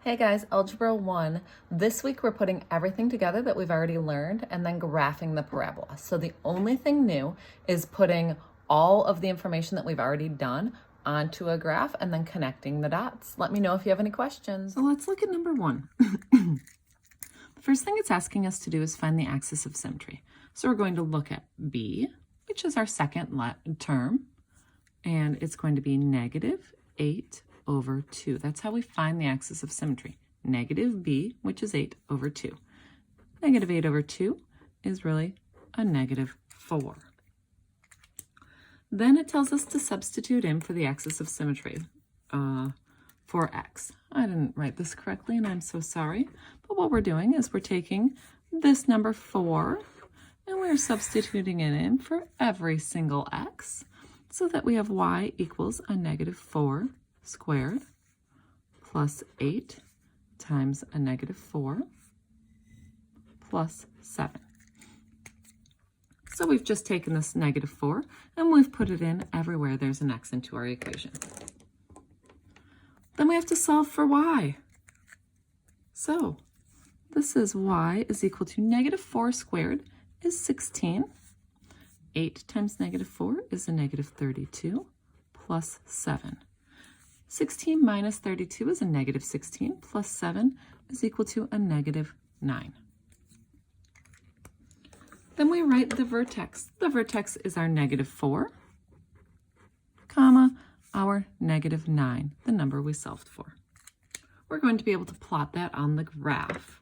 Hey guys, Algebra 1. This week we're putting everything together that we've already learned and then graphing the parabola. So the only thing new is putting all of the information that we've already done onto a graph and then connecting the dots. Let me know if you have any questions. So let's look at number 1. The first thing it's asking us to do is find the axis of symmetry. So we're going to look at b, which is our second term, and it's going to be negative 8 over 2. That's how we find the axis of symmetry. Negative b, which is 8 over 2. Negative 8 over 2 is really a negative 4. Then it tells us to substitute in for the axis of symmetry for x. I didn't write this correctly, and I'm so sorry. But what we're doing is we're taking this number 4, and we're substituting it in for every single x, so that we have y equals a negative 4 squared plus 8 times a negative 4 plus 7. So we've just taken this negative 4 and we've put it in everywhere there's an x into our equation. Then we have to solve for y. So this is y is equal to negative 4 squared is 16. 8 times negative 4 is a negative 32 plus 7. 16 minus 32 is a negative 16 plus 7 is equal to a negative 9. Then we write the vertex. The vertex is our negative 4, comma, our negative 9, the number we solved for. We're going to be able to plot that on the graph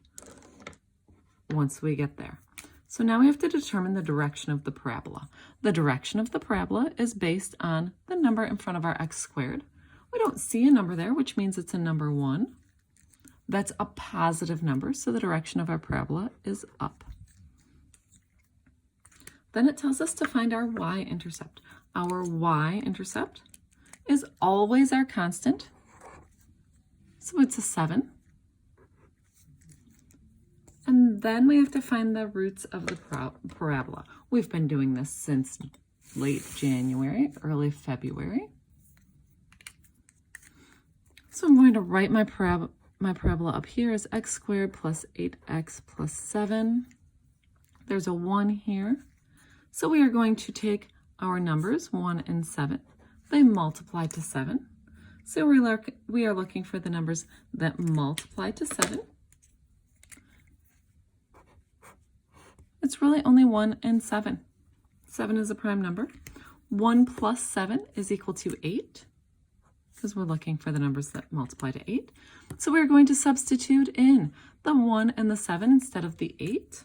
once we get there. So now we have to determine the direction of the parabola. The direction of the parabola is based on the number in front of our x squared. We don't see a number there, which means it's a number 1. That's a positive number, so the direction of our parabola is up. Then it tells us to find our y-intercept. Our y-intercept is always our constant, so it's a 7. And then we have to find the roots of the parabola. We've been doing this since late January, early February. So I'm going to write my parabola up here as x squared plus 8x plus 7. There's a 1 here. So we are going to take our numbers, 1 and 7. They multiply to 7. So we are looking for the numbers that multiply to 7. It's really only 1 and 7. 7 is a prime number. 1 plus 7 is equal to 8, because we're looking for the numbers that multiply to 8. So we're going to substitute in the 1 and the 7 instead of the 8,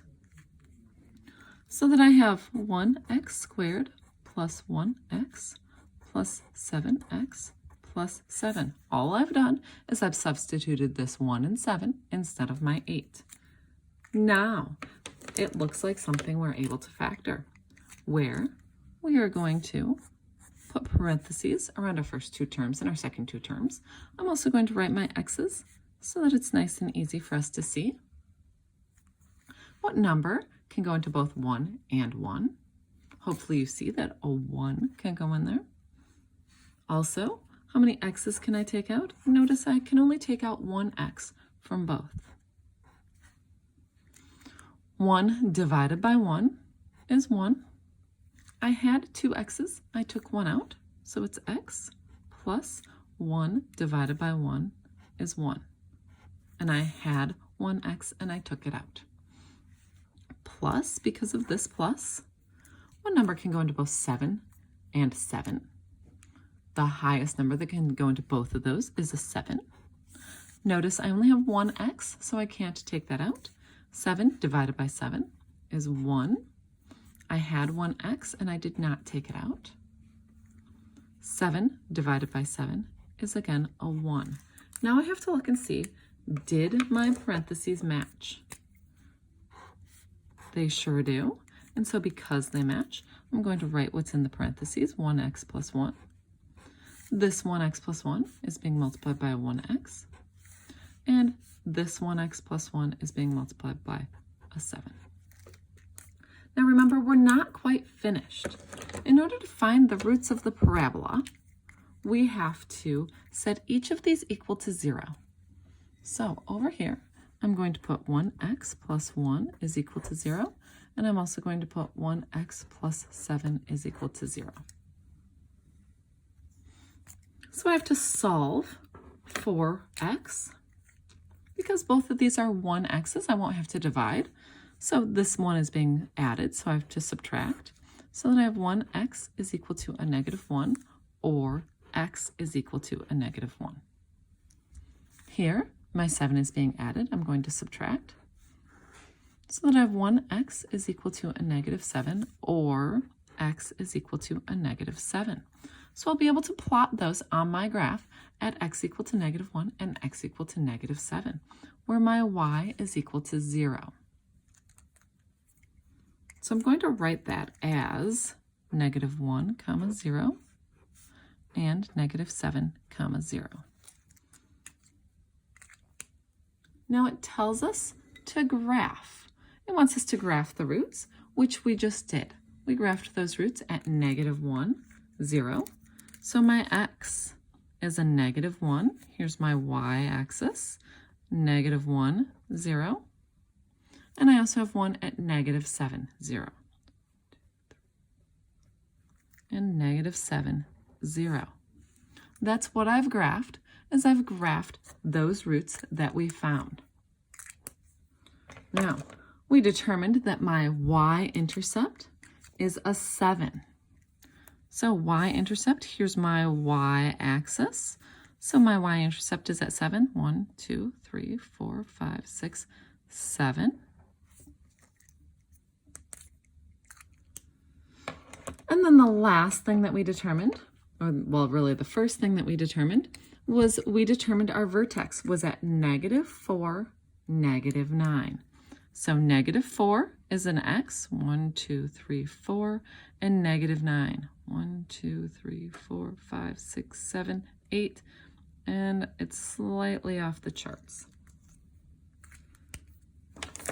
so that I have 1x squared plus 1x plus 7x plus 7. All I've done is I've substituted this 1 and 7 instead of my 8. Now, it looks like something we're able to factor, where we are going to put parentheses around our first 2 terms and our second 2 terms. I'm also going to write my x's so that it's nice and easy for us to see. What number can go into both 1 and 1? Hopefully you see that a 1 can go in there. Also, how many x's can I take out? Notice I can only take out 1x from both. 1 divided by 1 is 1. I had 2 x's. I took 1 out, so it's x plus 1 divided by 1 is 1. And I had 1x and I took it out. Plus, because of this plus, one number can go into both 7 and 7. The highest number that can go into both of those is a 7. Notice I only have 1x, so I can't take that out. 7 divided by 7 is 1. I had 1x and I did not take it out. 7 divided by 7 is again a 1. Now I have to look and see, did my parentheses match? They sure do. And so because they match, I'm going to write what's in the parentheses, 1x plus 1. This 1x plus 1 is being multiplied by a 1x. And this 1x plus 1 is being multiplied by a 7. Now remember, we're not quite finished. In order to find the roots of the parabola, we have to set each of these equal to 0. So over here, I'm going to put 1x plus 1 is equal to 0, and I'm also going to put 1x plus 7 is equal to 0. So I have to solve for x. Because both of these are 1x's, I won't have to divide. So this one is being added, so I have to subtract. So that I have 1x is equal to a negative 1, or x is equal to a negative 1. Here, my 7 is being added. I'm going to subtract. So that I have 1x is equal to a negative 7, or x is equal to a negative 7. So I'll be able to plot those on my graph at x equal to negative 1 and x equal to negative 7, where my y is equal to 0. So I'm going to write that as negative 1, comma 0, and negative 7, comma 0. Now it tells us to graph. It wants us to graph the roots, which we just did. We graphed those roots at negative 1, 0. So my x is a negative 1. Here's my y-axis, negative 1, 0. And I also have one at negative 7, 0. And negative 7, 0. That's what I've graphed, is I've graphed those roots that we found. Now, we determined that my y-intercept is a 7. So y-intercept, here's my y-axis. So my y-intercept is at 7. 1, 2, 3, 4, 5, 6, 7. And then the last thing that we determined, or well, really the first thing that we determined, was we determined our vertex was at negative 4, negative 9. So negative 4 is an x, 1, 2, 3, 4, and negative 9. 1, 2, 3, 4, 5, 6, 7, 8, and it's slightly off the charts.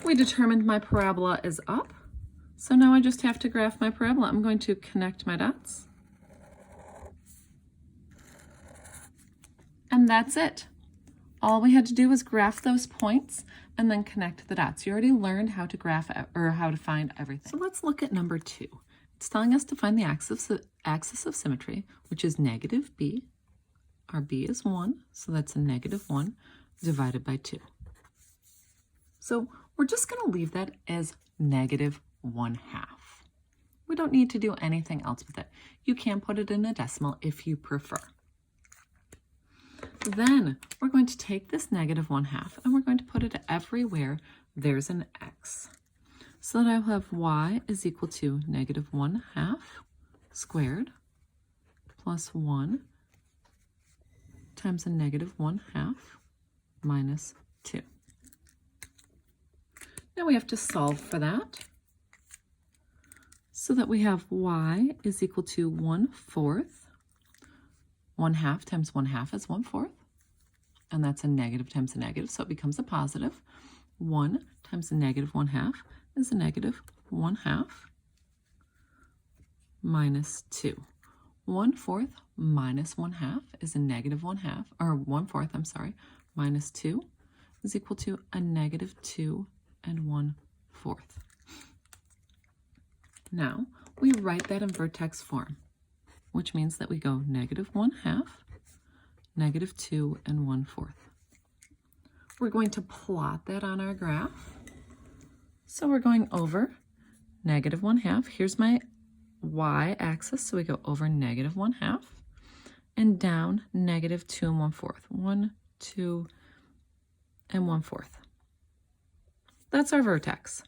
We determined my parabola is up, so now I just have to graph my parabola. I'm going to connect my dots. And that's it. All we had to do was graph those points and then connect the dots. You already learned how to graph or how to find everything. So let's look at number 2. It's telling us to find the axis of symmetry, which is negative b. Our b is 1, so that's a negative 1 divided by 2. So we're just going to leave that as negative 1/2. We don't need to do anything else with it. You can put it in a decimal if you prefer. Then we're going to take this negative 1/2 and we're going to put it everywhere there's an x. So that I'll have y is equal to negative 1/2 squared plus 1 times a negative 1/2 minus 2. Now we have to solve for that. So that we have y is equal to 1/4. 1/2 times 1/2 is 1/4. And that's a negative times a negative, so it becomes a positive. 1 times a negative 1/2 is a negative 1/2 minus 2. 1/4 minus 1/2 is a negative 1/2, or 1/4, I'm sorry, minus 2 is equal to a negative 2 and 1/4. Now, we write that in vertex form, which means that we go negative 1/2, negative 2 and 1/4. We're going to plot that on our graph. So we're going over negative 1/2. Here's my y-axis, so we go over negative 1/2 and down negative 2 and 1/4. 1, 2, and 1/4. That's our vertex.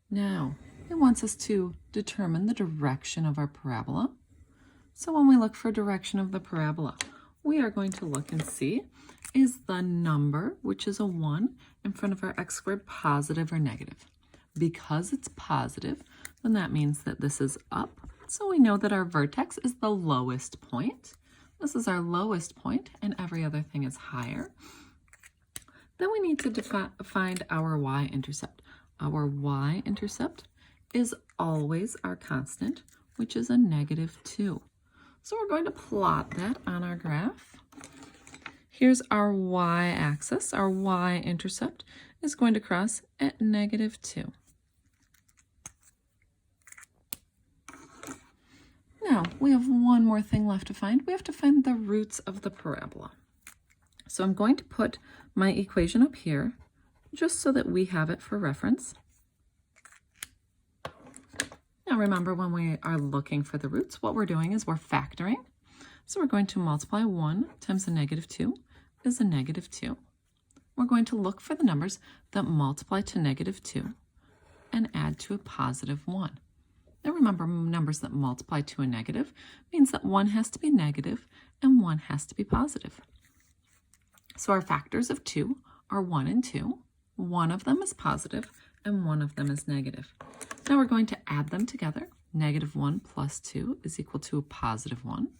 Now, it wants us to determine the direction of our parabola. So when we look for direction of the parabola, we are going to look and see, is the number, which is a 1, in front of our x squared positive or negative? Because it's positive, then that means that this is up. So we know that our vertex is the lowest point. This is our lowest point, and every other thing is higher. Then we need to find our y-intercept. Our y-intercept is always our constant, which is a negative 2. So we're going to plot that on our graph. Here's our y-axis. Our y-intercept is going to cross at -2. Now, we have one more thing left to find. We have to find the roots of the parabola. So I'm going to put my equation up here just so that we have it for reference. Now remember, when we are looking for the roots, what we're doing is we're factoring. So we're going to multiply 1 times a -2 is a -2. We're going to look for the numbers that multiply to -2 and add to a +1. Now remember, numbers that multiply to a negative means that one has to be negative and one has to be positive. So our factors of 2 are 1 and 2. One of them is positive and one of them is negative. Now we're going to add them together. -1 plus 2 is equal to a +1,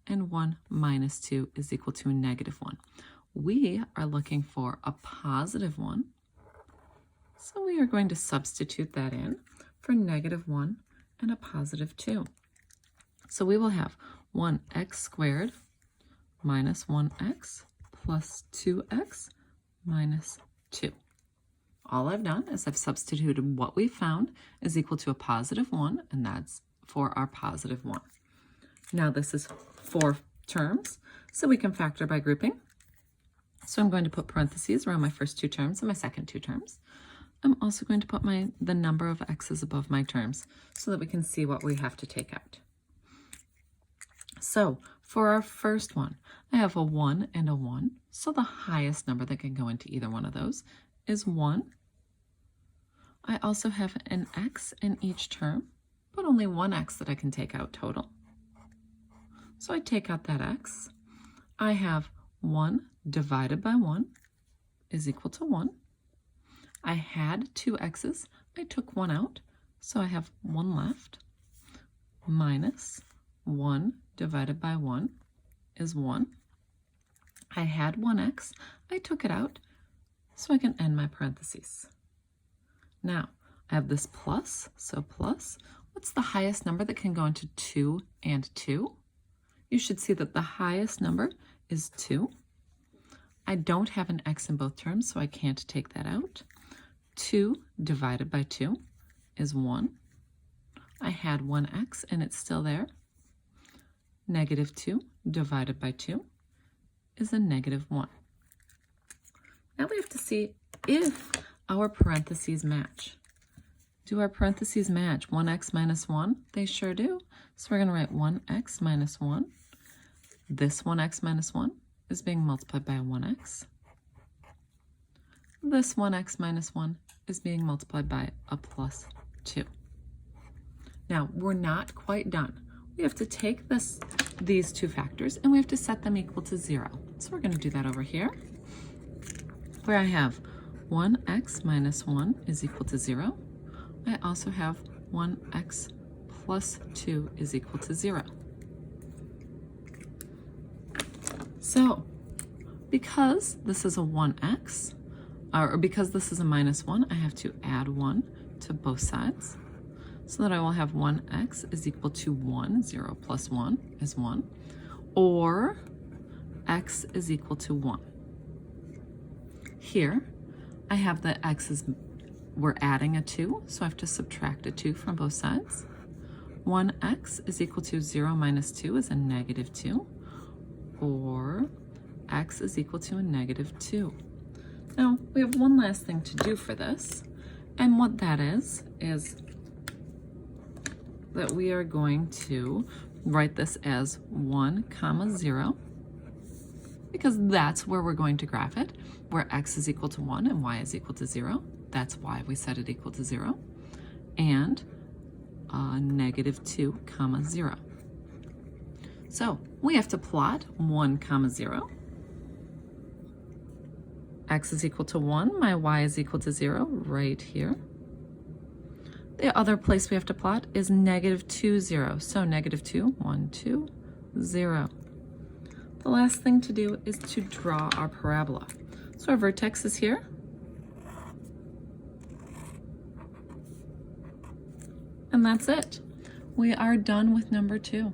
and 1 minus 2 is equal to a -1. We are looking for a +1, so we are going to substitute that in for -1 and a +2. So we will have 1x squared minus 1x plus 2x minus 2. All I've done is I've substituted what we found is equal to a +1, and that's for our +1. Now this is 4 terms, so we can factor by grouping. So I'm going to put parentheses around my first 2 terms and my second 2 terms. I'm also going to put the number of x's above my terms so that we can see what we have to take out. So for our first one, I have a 1 and a 1, so the highest number that can go into either one of those is 1. I also have an x in each term, but only one x that I can take out total. So I take out that x. I have 1 divided by 1 is equal to 1. I had 2 x's. I took 1 out, so I have 1 left, minus 1 divided by 1 is 1. I had 1x. I took it out, so I can end my parentheses. Now, I have this plus, so plus. What's the highest number that can go into 2 and 2? You should see that the highest number is 2. I don't have an x in both terms, so I can't take that out. 2 divided by 2 is 1. I had 1x, and it's still there. -2 divided by 2 is a -1. Now we have to see if our parentheses match. Do our parentheses match 1x minus 1? They sure do. So we're going to write 1x minus 1. This 1x minus 1 is being multiplied by a 1x. This 1x minus 1 is being multiplied by a plus 2. Now, we're not quite done. We have to take these 2 factors and we have to set them equal to 0. So we're going to do that over here, where I have 1x minus 1 is equal to 0. I also have 1x plus 2 is equal to 0. So, because this is a 1x, or because this is a minus 1, I have to add 1 to both sides, so that I will have 1x is equal to 1. 0 plus 1 is 1. Or x is equal to 1. Here, I have the x's, we're adding a 2, so I have to subtract a 2 from both sides. 1x is equal to 0 minus 2 is a -2. Or x is equal to a -2. Now, we have one last thing to do for this, and what that is that we are going to write this as 1, 0, because that's where we're going to graph it, where x is equal to 1 and y is equal to 0. That's why we set it equal to 0. And -2, 0. So we have to plot 1, 0. X is equal to 1, my y is equal to 0 right here. The other place we have to plot is -2, 0. So -2, 1, 2, 0. The last thing to do is to draw our parabola. So our vertex is here. And that's it. We are done with number 2.